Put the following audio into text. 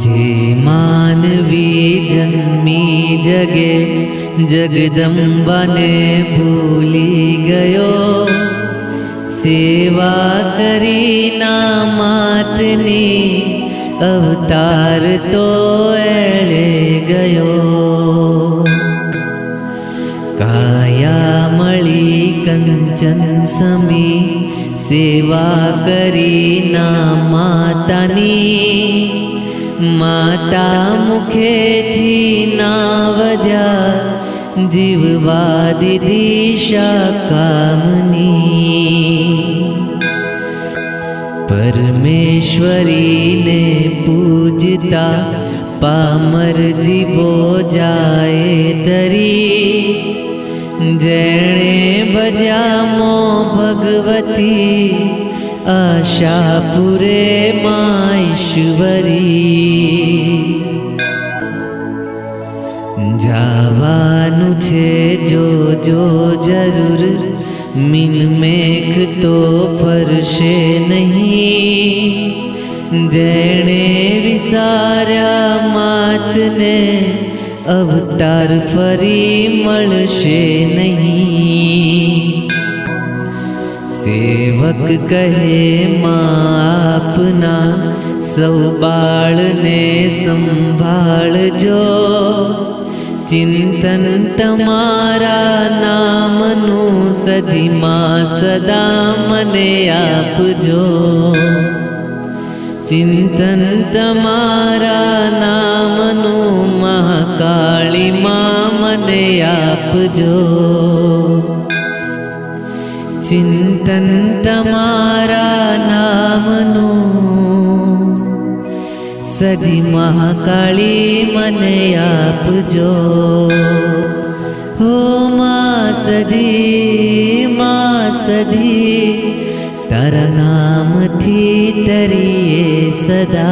जे मानवी जन्मी जगे जगदंबाने भूली गयो, सेवा करी ना मातनी अवतार तो एळे गयो। काया मळी कंचन समी सेवा करी ना मातानी, माता मुखेथी नावद्या जीववा दिशा कामनी। परमेश्वरी ने पूजता पामर जीवो जाए तरी, जेणे भज्या मो भगवती आशा पूरे माईश्वरी। जावानु छे जो जरूर, मिन मेघ तो फरशे नहीं, जेणे विसार्या मातने अवतार फरी मळशे नहीं। सेवक कहे मां आपना सौ बाळने संभाळजो, चिंतन तमारा नामनु सदीमा सदा मने आपजो। चिंतन तमारा नामनु महाकाली मां मने आपजो। चिंतन तमारा नामनु सदी महाकाली मने आपजो। हो मां सदी तारा नाम थी तरीए सदा।